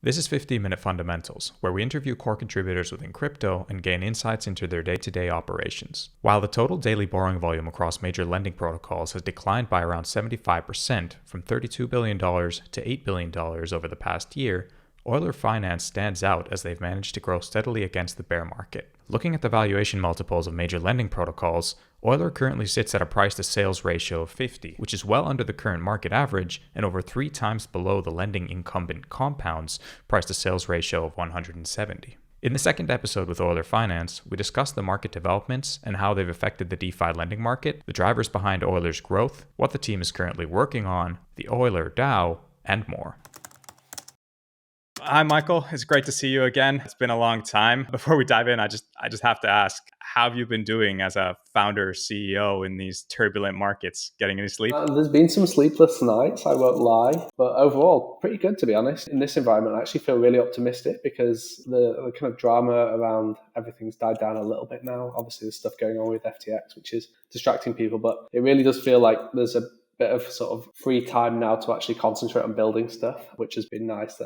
This is 15-Minute Fundamentals, where we interview core contributors within crypto and gain insights into their day-to-day operations. While the total daily borrowing volume across major lending protocols has declined by around 75% from $32 billion to $8 billion over the past year, Euler Finance stands out as they've managed to grow steadily against the bear market. Looking at the valuation multiples of major lending protocols, Euler currently sits at a price-to-sales ratio of 50, which is well under the current market average and over 3 times below the lending incumbent Compound's price-to-sales ratio of 170. In the second episode with Euler Finance, we discussed the market developments and how they've affected the DeFi lending market, the drivers behind Euler's growth, what the team is currently working on, the Euler DAO, and more. Hi, Michael. It's great to see you again. It's been a long time. Before we dive in, I just have to ask, how have you been doing as a founder, CEO in these turbulent markets? Getting any sleep? There's been some sleepless nights, I won't lie, but overall, pretty good, to be honest. In this environment, I actually feel really optimistic because the kind of drama around everything's died down a little bit now. Obviously, there's stuff going on with FTX, which is distracting people, but it really does feel like there's a bit of sort of free time now to actually concentrate on building stuff, which has been nice.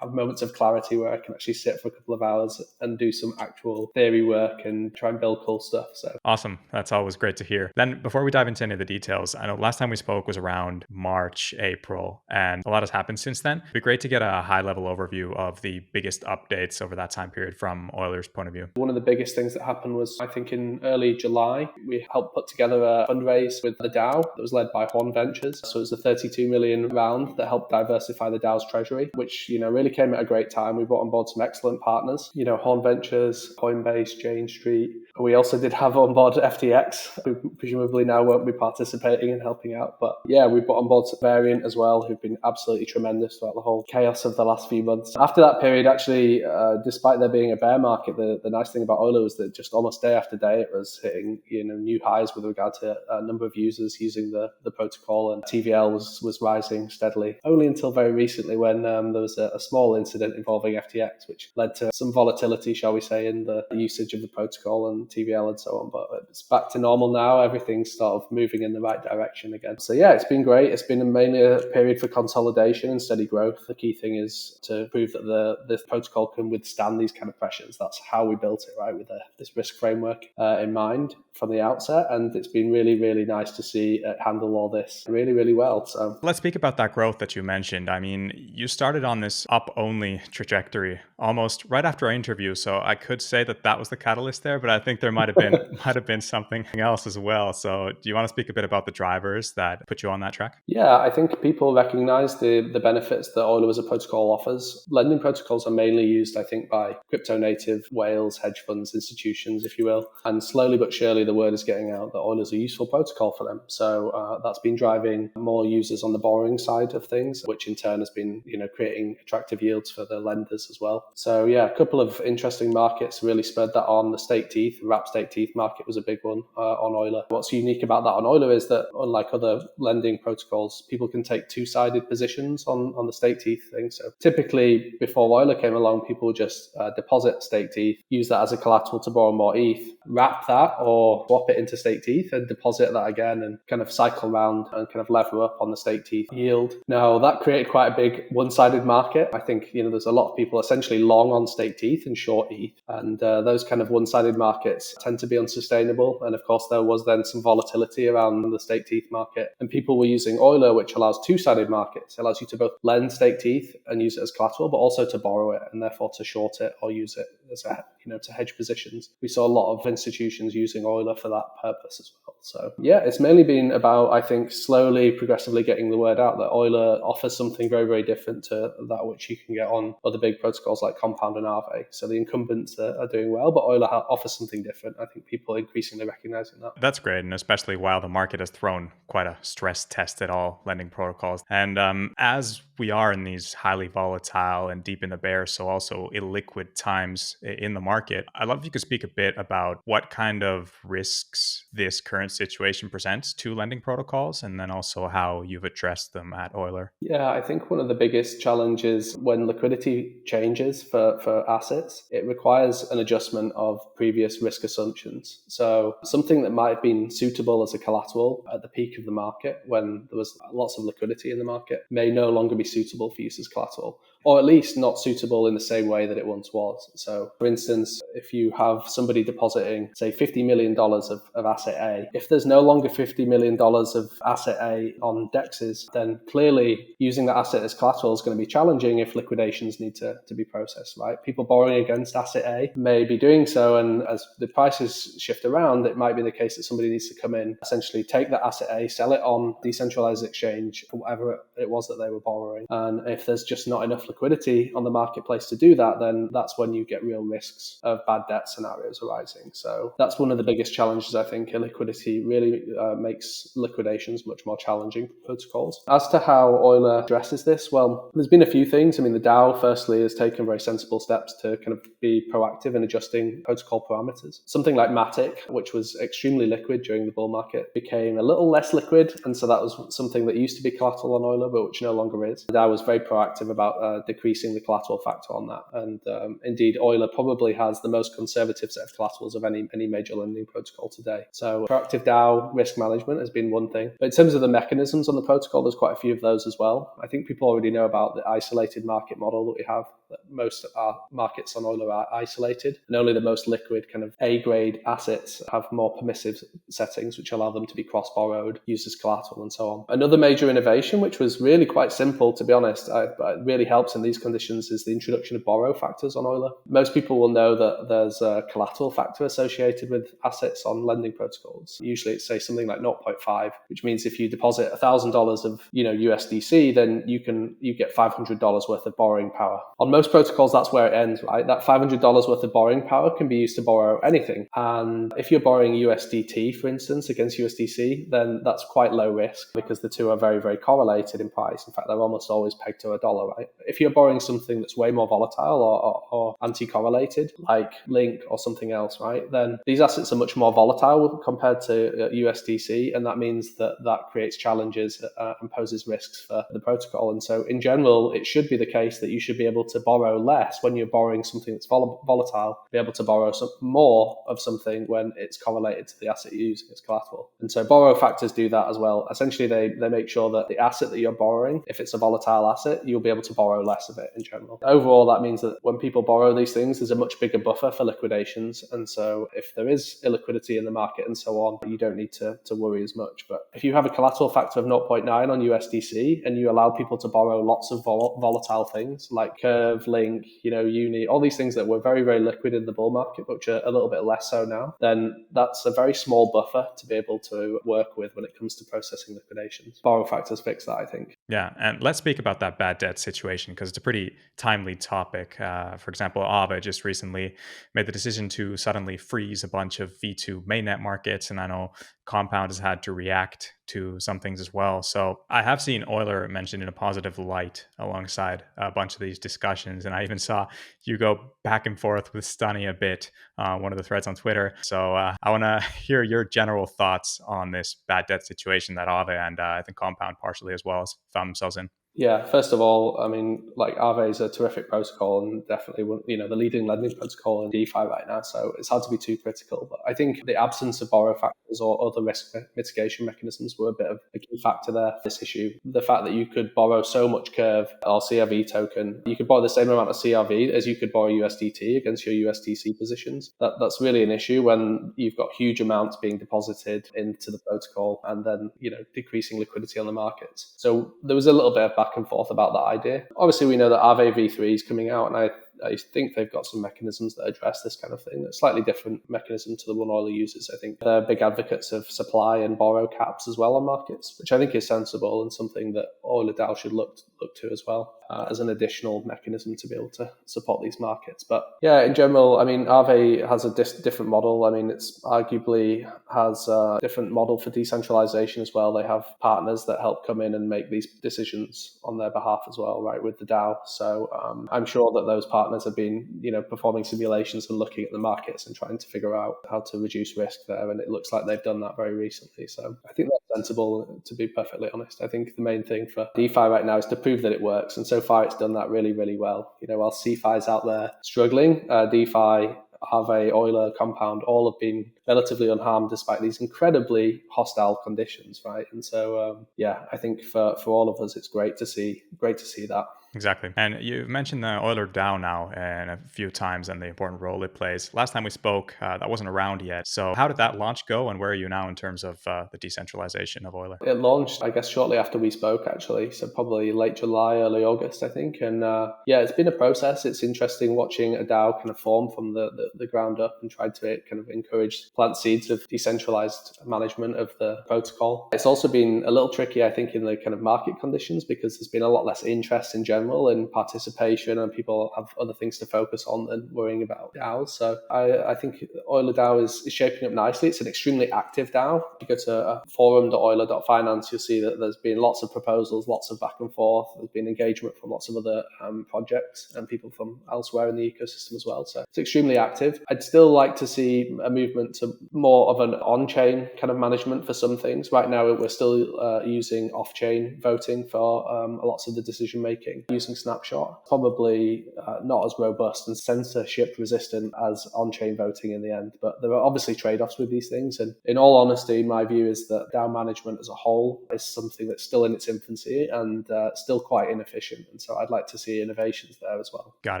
Have moments of clarity where I can actually sit for a couple of hours and do some actual theory work and try and build cool stuff. So awesome. That's always great to hear. Then before we dive into any of the details, I know last time we spoke was around March, April, and a lot has happened since then. It'd be great to get a high level overview of the biggest updates over that time period from Euler's point of view. One of the biggest things that happened was, I think in early July, we helped put together a fundraise with the DAO that was led by Horn Ventures. So it was a 32 million round that helped diversify the DAO's treasury, which, really came at a great time. We brought on board some excellent partners, Horn Ventures, Coinbase, Jane Street. We also did have on board FTX, who presumably now won't be participating and helping out. But yeah, we brought on board Variant as well, who've been absolutely tremendous throughout the whole chaos of the last few months. After that period, actually, despite there being a bear market, the nice thing about Euler was that just almost day after day, it was hitting new highs with regard to a number of users using the protocol, and TVL was rising steadily. Only until very recently when there was a small incident involving FTX, which led to some volatility, shall we say, in the usage of the protocol and TVL and so on. But it's back to normal now. Everything's sort of moving in the right direction again. So yeah, it's been great. It's been mainly a period for consolidation and steady growth. The key thing is to prove that this protocol can withstand these kind of pressures. That's how we built it, right, with this risk framework in mind from the outset. And it's been really, really nice to see it handle all this really, really well. So let's speak about that growth that you mentioned. I mean, you started on this up-only trajectory almost right after our interview. So I could say that was the catalyst there, but I think there might have been something else as well. So do you want to speak a bit about the drivers that put you on that track? Yeah, I think people recognize the benefits that Euler as a protocol offers. Lending protocols are mainly used, I think, by crypto native whales, hedge funds, institutions, if you will. And slowly but surely, the word is getting out that Euler is a useful protocol for them. So that's been driving more users on the borrowing side of things, which in turn has been, creating attractive yields for the lenders as well. So yeah, a couple of interesting markets really spurred that on. The staked ETH, wrap staked ETH market was a big one on Euler. What's unique about that on Euler is that, unlike other lending protocols, people can take two-sided positions on the staked ETH thing. So typically, before Euler came along, people would just deposit staked ETH, use that as a collateral to borrow more ETH, wrap that or swap it into staked ETH and deposit that again and kind of cycle around and kind of lever up on the staked ETH yield. Now, that created quite a big one-sided market. I think, there's a lot of people essentially long on staked ETH and short ETH. And those kind of one-sided markets tend to be unsustainable. And of course, there was then some volatility around the staked ETH market. And people were using Euler, which allows two-sided markets. It allows you to both lend staked ETH and use it as collateral, but also to borrow it and therefore to short it or use it as to hedge positions. We saw a lot of institutions using Euler for that purpose as well. So yeah, it's mainly been about, I think, slowly, progressively getting the word out that Euler offers something very, very different to that which you can get on other big protocols like Compound and Aave. So the incumbents are doing well, but Euler offers something different. I think people are increasingly recognizing that. That's great, and especially while the market has thrown quite a stress test at all lending protocols. And as we are in these highly volatile and deep in the bear, so also illiquid times in the market, I'd love if you could speak a bit about what kind of risks this current situation presents to lending protocols, and then also how you've addressed them at Euler. Yeah, I think one of the biggest challenges when liquidity changes for assets, it requires an adjustment of previous risk assumptions. So something that might have been suitable as a collateral at the peak of the market when there was lots of liquidity in the market may no longer be suitable for use as collateral. or at least not suitable in the same way that it once was. So for instance, if you have somebody depositing, say, $50 million of asset A, if there's no longer $50 million of asset A on DEXs, then clearly using that asset as collateral is going to be challenging if liquidations need to be processed, right? People borrowing against asset A may be doing so, and as the prices shift around, it might be the case that somebody needs to come in, essentially take that asset A, sell it on decentralized exchange for whatever it was that they were borrowing. And if there's just not enough liquidity on the marketplace to do that, then that's when you get real risks of bad debt scenarios arising. So that's one of the biggest challenges, I think. Illiquidity really makes liquidations much more challenging for protocols. As to how Euler addresses this, well, there's been a few things. I mean, the DAO, firstly, has taken very sensible steps to kind of be proactive in adjusting protocol parameters. Something like Matic, which was extremely liquid during the bull market, became a little less liquid. And so that was something that used to be collateral on Euler, but which no longer is. The DAO was very proactive about decreasing the collateral factor on that. And indeed, Euler probably has the most conservative set of collaterals of any major lending protocol today. So proactive DAO risk management has been one thing. But in terms of the mechanisms on the protocol, there's quite a few of those as well. I think people already know about the isolated market model that we have, that most of our markets on Euler are isolated, and only the most liquid kind of A-grade assets have more permissive settings, which allow them to be cross-borrowed, used as collateral, and so on. Another major innovation, which was really quite simple, to be honest, but really helps in these conditions, is the introduction of borrow factors on Euler. Most people will know that there's a collateral factor associated with assets on lending protocols. Usually it's, say, something like 0.5, which means if you deposit $1,000 of USDC, then you get $500 worth of borrowing power. On most protocols, that's where it ends, right? That $500 worth of borrowing power can be used to borrow anything. And if you're borrowing USDT, for instance, against USDC, then that's quite low risk because the two are very, very correlated in price. In fact, they're almost always pegged to a dollar, right? If you're borrowing something that's way more volatile or anti-correlated, like Link or something else, right, then these assets are much more volatile compared to USDC. And that means that creates challenges and poses risks for the protocol. And so in general, it should be the case that you should be able to borrow less when you're borrowing something that's volatile, be able to borrow some more of something when it's correlated to the asset you're using as collateral. And so borrow factors do that as well. Essentially, they make sure that the asset that you're borrowing, if it's a volatile asset, you'll be able to borrow less of it in general. Overall, that means that when people borrow these things, there's a much bigger buffer for liquidations. And so if there is illiquidity in the market and so on, you don't need to worry as much. But if you have a collateral factor of 0.9 on USDC and you allow people to borrow lots of volatile things like Curve, Link, Uni, all these things that were very, very liquid in the bull market, but which are a little bit less so now, then that's a very small buffer to be able to work with when it comes to processing liquidations. Borrow factors fix that, I think. Yeah, and let's speak about that bad debt situation because it's a pretty timely topic. For example, Aave just recently made the decision to suddenly freeze a bunch of V2 mainnet markets, and I know Compound has had to react to some things as well. So I have seen Euler mentioned in a positive light alongside a bunch of these discussions, and I even saw you go back and forth with Stunny a bit, one of the threads on Twitter. So I want to hear your general thoughts on this bad debt situation that Aave and I think Compound partially as well as found themselves in. Yeah, first of all, I mean, like Aave is a terrific protocol and definitely, the leading lending protocol in DeFi right now. So it's hard to be too critical. But I think the absence of borrow factors or other risk mitigation mechanisms were a bit of a key factor there for this issue. The fact that you could borrow so much Curve or CRV token, you could borrow the same amount of CRV as you could borrow USDT against your USDC positions. That's really an issue when you've got huge amounts being deposited into the protocol and then, decreasing liquidity on the markets. So there was a little bit of back and forth about that idea. Obviously, we know that Aave V3 is coming out, and I think they've got some mechanisms that address this kind of thing. A slightly different mechanism to the one Euler uses. I think they're big advocates of supply and borrow caps as well on markets, which I think is sensible and something that Euler DAO should look to as well as an additional mechanism to be able to support these markets. But yeah, in general, I mean, Aave has a different model. I mean, it's arguably has a different model for decentralization as well. They have partners that help come in and make these decisions on their behalf as well, right, with the DAO. So I'm sure that those partners have been, performing simulations and looking at the markets and trying to figure out how to reduce risk there. And it looks like they've done that very recently. So I think that's sensible, to be perfectly honest. I think the main thing for DeFi right now is to prove that it works. And so far it's done that really, really well. While CeFi's out there struggling, DeFi, Aave, Euler, Compound, all have been relatively unharmed despite these incredibly hostile conditions, right? And so, I think for all of us, it's great to see that. Exactly. And you've mentioned the Euler DAO now and a few times and the important role it plays. Last time we spoke, that wasn't around yet. So how did that launch go and where are you now in terms of the decentralization of Euler? It launched, I guess, shortly after we spoke, actually. So probably late July, early August, I think. And yeah, it's been a process. It's interesting watching a DAO kind of form from the ground up and try to kind of encourage plant seeds of decentralized management of the protocol. It's also been a little tricky, I think, in the kind of market conditions because there's been a lot less interest in general in participation and people have other things to focus on than worrying about DAOs. So I think Euler DAO is shaping up nicely. It's an extremely active DAO. If you go to forum.euler.finance, you'll see that there's been lots of proposals, lots of back and forth. There's been engagement from lots of other projects and people from elsewhere in the ecosystem as well. So it's extremely active. I'd still like to see a movement to more of an on-chain kind of management for some things. Right now, we're still using off-chain voting for lots of the decision making using Snapshot. Probably not as robust and censorship resistant as on-chain voting in the end. But there are obviously trade-offs with these things. And in all honesty, my view is that DAO management as a whole is something that's still in its infancy and still quite inefficient. And so I'd like to see innovations there as well. Got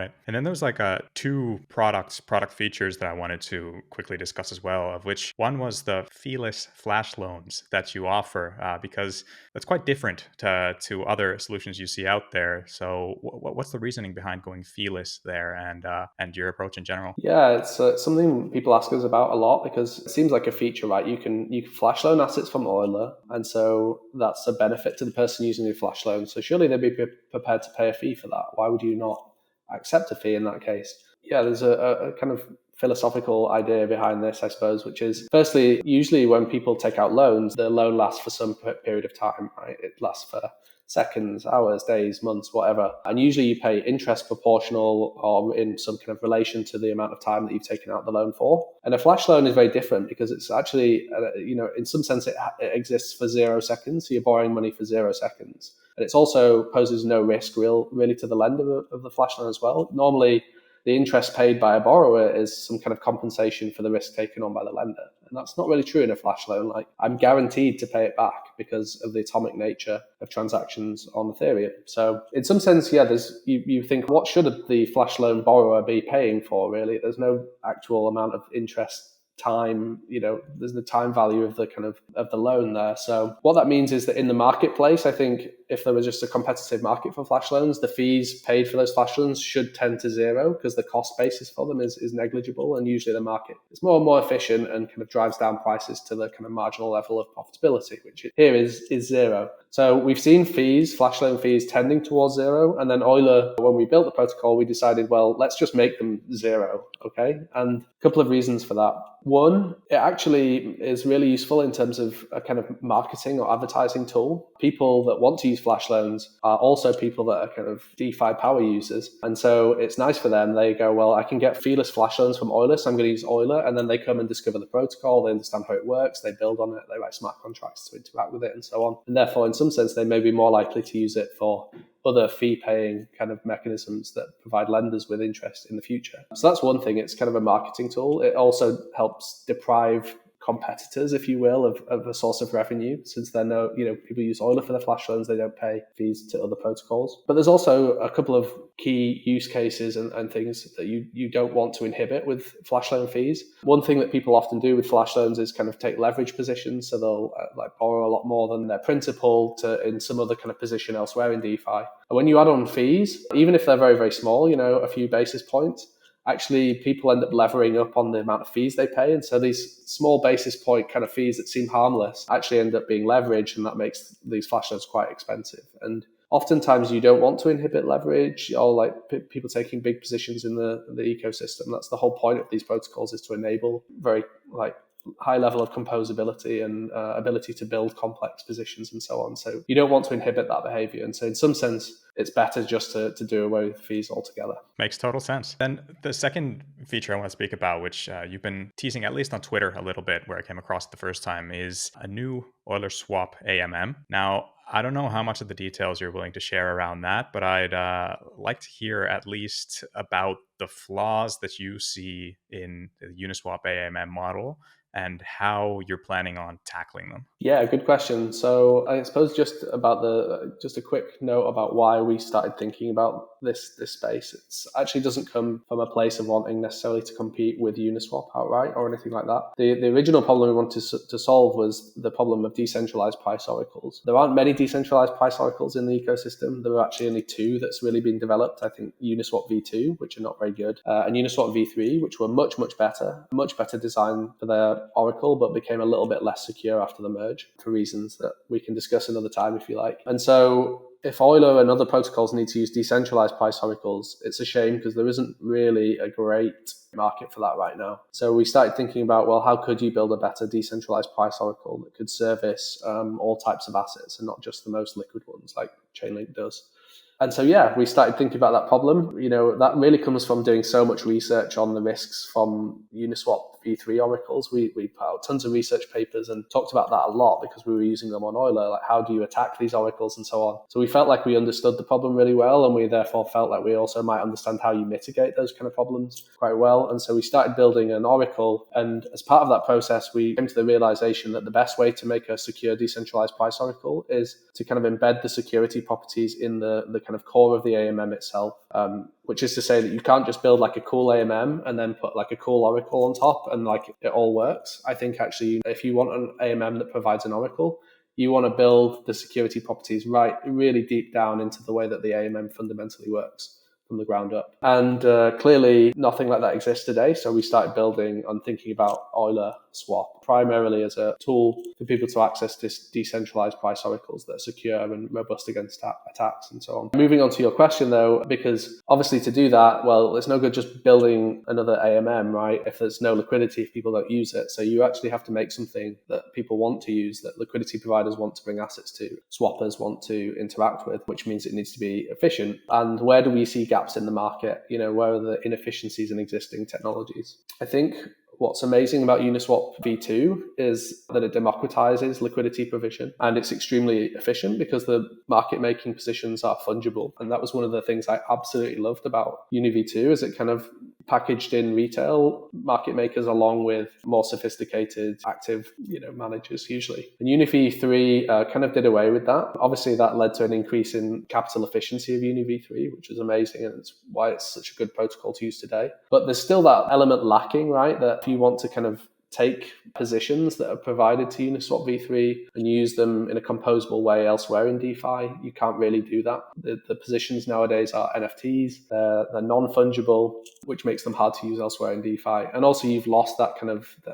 it. And then there's like two product features that I wanted to quickly discuss as well, of which one was the Feeless flash loans that you offer, because that's quite different to other solutions you see out there. So what's the reasoning behind going Feeless there and your approach in general? Yeah, it's something people ask us about a lot because it seems like a feature, right? You can flash loan assets from Euler, and so that's a benefit to the person using the flash loan. So surely they'd be prepared to pay a fee for that. Why would you not accept a fee in that case? Yeah, there's a kind of philosophical idea behind this, I suppose, which is firstly, usually when people take out loans, the loan lasts for some period of time, right? It lasts for seconds, hours, days, months, whatever. And usually you pay interest proportional or in some kind of relation to the amount of time that you've taken out the loan for. And a flash loan is very different because it's actually, in some sense, it exists for 0 seconds. So you're borrowing money for 0 seconds. And it also poses no risk really to the lender of the flash loan as well. Normally, the interest paid by a borrower is some kind of compensation for the risk taken on by the lender. And that's not really true in a flash loan. Like, I'm guaranteed to pay it back because of the atomic nature of transactions on Ethereum. So in some sense, yeah, you think, what should the flash loan borrower be paying for, really? There's no actual amount of interest time, there's the time value of the loan there. So what that means is that in the marketplace, I think if there was just a competitive market for flash loans, the fees paid for those flash loans should tend to zero because the cost basis for them is negligible. And usually the market is more and more efficient and kind of drives down prices to the kind of marginal level of profitability, which here is zero. So we've seen flash loan fees tending towards zero. And then Euler, when we built the protocol, we decided, well, let's just make them zero. Okay. And a couple of reasons for that. One, it actually is really useful in terms of a kind of marketing or advertising tool. People that want to use flash loans are also people that are kind of DeFi power users. And so it's nice for them. They go, well, I can get Feeless flash loans from Euler, so I'm going to use Euler. And then they come and discover the protocol. They understand how it works. They build on it. They write smart contracts to interact with it and so on. And therefore, in some sense, they may be more likely to use it for other fee-paying kind of mechanisms that provide lenders with interest in the future. So that's one thing. It's kind of a marketing tool. It also helps deprive competitors, if you will, of a source of revenue, since they know, people use Euler for their flash loans, they don't pay fees to other protocols. But there's also a couple of key use cases and things that you don't want to inhibit with flash loan fees. One thing that people often do with flash loans is kind of take leverage positions, so they'll borrow a lot more than their principal in some other kind of position elsewhere in DeFi. And when you add on fees, even if they're very, very small, a few basis points, actually people end up levering up on the amount of fees they pay. And so these small basis point kind of fees that seem harmless actually end up being leveraged, and that makes these flash loans quite expensive. And oftentimes you don't want to inhibit leverage or people taking big positions in the ecosystem. That's the whole point of these protocols, is to enable very high level of composability and ability to build complex positions and so on. So you don't want to inhibit that behavior. And so in some sense, it's better just to do away with fees altogether. Makes total sense. Then the second feature I want to speak about, which you've been teasing at least on Twitter a little bit, where I came across it the first time, is a new Eulerswap AMM. Now, I don't know how much of the details you're willing to share around that, but I'd like to hear at least about the flaws that you see in the Uniswap AMM model and how you're planning on tackling them? Yeah, good question. So I suppose just a quick note about why we started thinking about this space. It's actually doesn't come from a place of wanting necessarily to compete with Uniswap outright or anything like that. The original problem we wanted to solve was the problem of decentralized price oracles. There aren't many decentralized price oracles in the ecosystem. There are actually only two that's really been developed. I think Uniswap V2, which are not very good, and Uniswap V3, which were much better designed for their oracle, but became a little bit less secure after the merge for reasons that we can discuss another time if you like. And so if Euler and other protocols need to use decentralized price oracles, it's a shame because there isn't really a great market for that right now. So we started thinking about, well, how could you build a better decentralized price oracle that could service all types of assets and not just the most liquid ones like Chainlink does? And so, yeah, we started thinking about that problem. You know, that really comes from doing so much research on the risks from Uniswap V3 oracles. We put out tons of research papers and talked about that a lot because we were using them on Euler, like how do you attack these oracles and so on. So we felt like we understood the problem really well, and we therefore felt like we also might understand how you mitigate those kind of problems quite well. And so we started building an oracle, and as part of that process, we came to the realization that the best way to make a secure decentralized price oracle is to kind of embed the security properties in the kind of core of the AMM itself, which is to say that you can't just build like a cool AMM and then put like a cool oracle on top and like it all works. I think actually if you want an AMM that provides an oracle, you want to build the security properties right really deep down into the way that the AMM fundamentally works from the ground up. And clearly nothing like that exists today. So we started building and thinking about Euler Swap primarily as a tool for people to access this decentralized price oracles that are secure and robust against attacks and so on. Moving on to your question though, because obviously to do that, well, it's no good just building another AMM, right? If there's no liquidity, if people don't use it. So you actually have to make something that people want to use, that liquidity providers want to bring assets to, swappers want to interact with, which means it needs to be efficient. And where do we see gaps in the market? You know, where are the inefficiencies in existing technologies? I think what's amazing about Uniswap V2 is that it democratizes liquidity provision, and it's extremely efficient because the market making positions are fungible. And that was one of the things I absolutely loved about Uni V2 is it kind of packaged in retail market makers along with more sophisticated active, managers usually. And Uni V3 kind of did away with that. Obviously that led to an increase in capital efficiency of Uni V3, which is amazing, and it's why it's such a good protocol to use today. But there's still that element lacking, right? That if you want to kind of take positions that are provided to Uniswap V3 and use them in a composable way elsewhere in DeFi, you can't really do that. The positions nowadays are NFTs, they're non-fungible, which makes them hard to use elsewhere in DeFi. And also you've lost that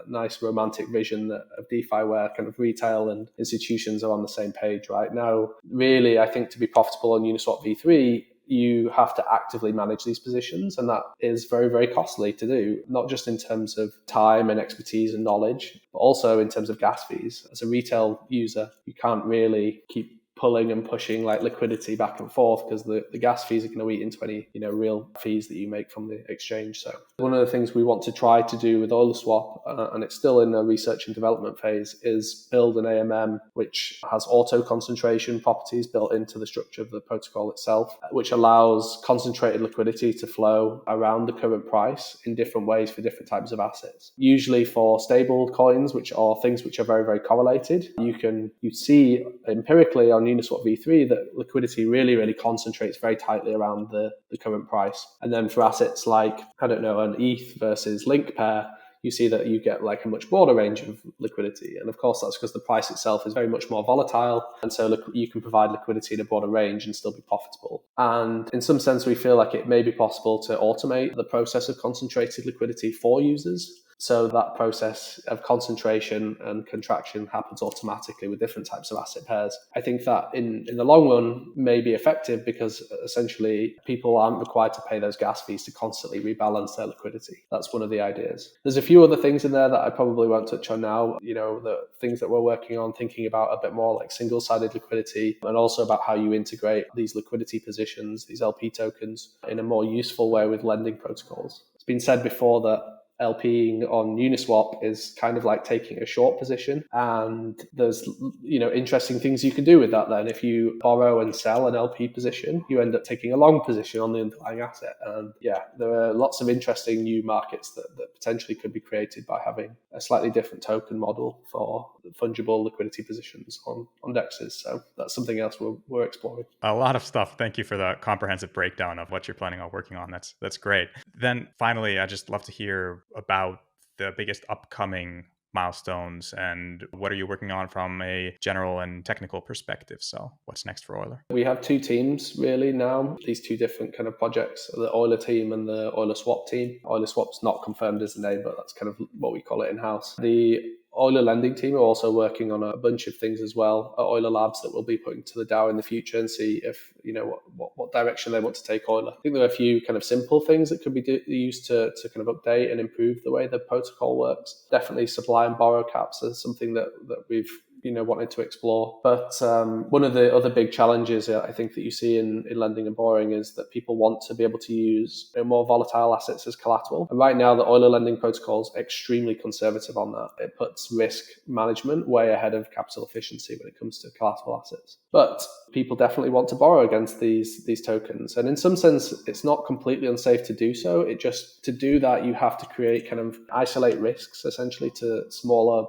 nice romantic vision of DeFi where kind of retail and institutions are on the same page right now. Really, I think to be profitable on Uniswap V3, you have to actively manage these positions, and that is very, very costly to do, not just in terms of time and expertise and knowledge, but also in terms of gas fees. As a retail user, you can't really keep pulling and pushing like liquidity back and forth because the gas fees are going to eat into any real fees that you make from the exchange. So one of the things we want to try to do with Eulerswap, and it's still in the research and development phase, is build an AMM which has auto concentration properties built into the structure of the protocol itself, which allows concentrated liquidity to flow around the current price in different ways for different types of assets. Usually for stable coins, which are things which are very, very correlated, you see empirically on Uniswap V3 that liquidity really, really concentrates very tightly around the current price. And then for assets like, an ETH versus Link pair, you see that you get like a much broader range of liquidity. And of course, that's because the price itself is very much more volatile. And so you can provide liquidity in a broader range and still be profitable. And in some sense, we feel like it may be possible to automate the process of concentrated liquidity for users. So that process of concentration and contraction happens automatically with different types of asset pairs. I think that in the long run may be effective because essentially people aren't required to pay those gas fees to constantly rebalance their liquidity. That's one of the ideas. There's a few other things in there that I probably won't touch on now. The things that we're working on, thinking about a bit more like single-sided liquidity, and also about how you integrate these liquidity positions, these LP tokens, in a more useful way with lending protocols. It's been said before that LPing on Uniswap is kind of like taking a short position, and there's interesting things you can do with that. Then if you borrow and sell an LP position, you end up taking a long position on the underlying asset. And yeah, there are lots of interesting new markets that potentially could be created by having a slightly different token model for fungible liquidity positions on dexes. So that's something else we're exploring. A lot of stuff. Thank you for the comprehensive breakdown of what you're planning on working on. That's great. Then finally, I'd just love to hear about the biggest upcoming milestones and what are you working on from a general and technical perspective. So what's next for Euler? We have two teams really now, these two different kind of projects, the Euler team and the Eulerswap team. Eulerswap's not confirmed as a name, but that's kind of what we call it in-house. The Euler lending team are also working on a bunch of things as well at Euler Labs that we'll be putting to the DAO in the future and see if, what direction they want to take Euler. I think there are a few kind of simple things that could be used to kind of update and improve the way the protocol works. Definitely supply and borrow caps is something that we've wanted to explore. But one of the other big challenges I think that you see in lending and borrowing is that people want to be able to use more volatile assets as collateral. And right now, the Euler lending protocol is extremely conservative on that. It puts risk management way ahead of capital efficiency when it comes to collateral assets. But people definitely want to borrow against these tokens. And in some sense, it's not completely unsafe to do so. To do that, you have to isolate risks essentially to smaller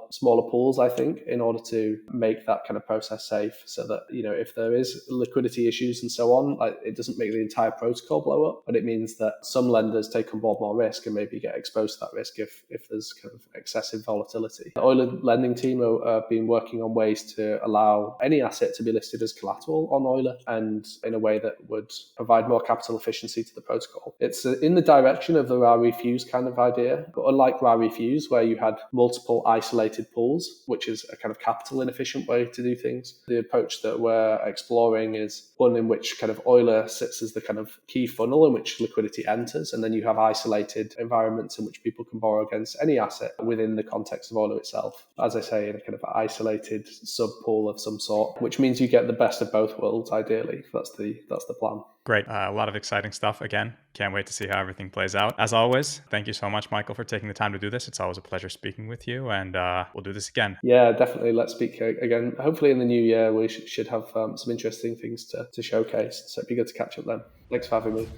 pools, I think, in order to make that kind of process safe, so that if there is liquidity issues and so on, it doesn't make the entire protocol blow up, but it means that some lenders take on board more risk and maybe get exposed to that risk if there's kind of excessive volatility. The Euler lending team have been working on ways to allow any asset to be listed as collateral on Euler, and in a way that would provide more capital efficiency to the protocol. It's in the direction of the RAR-refuse kind of idea, but unlike RAR-refuse, where you had multiple isolated pools, which is a kind of capital inefficient way to do things, the approach that we're exploring is one in which kind of Euler sits as the kind of key funnel in which liquidity enters, and then you have isolated environments in which people can borrow against any asset within the context of Euler itself. As I say, in a kind of isolated sub pool of some sort, which means you get the best of both worlds. Ideally, that's the plan. Great. A lot of exciting stuff. Again, can't wait to see how everything plays out. As always, thank you so much, Michael, for taking the time to do this. It's always a pleasure speaking with you, and we'll do this again. Yeah, definitely. Let's speak again. Hopefully in the new year, we should have some interesting things to showcase. So it'd be good to catch up then. Thanks for having me.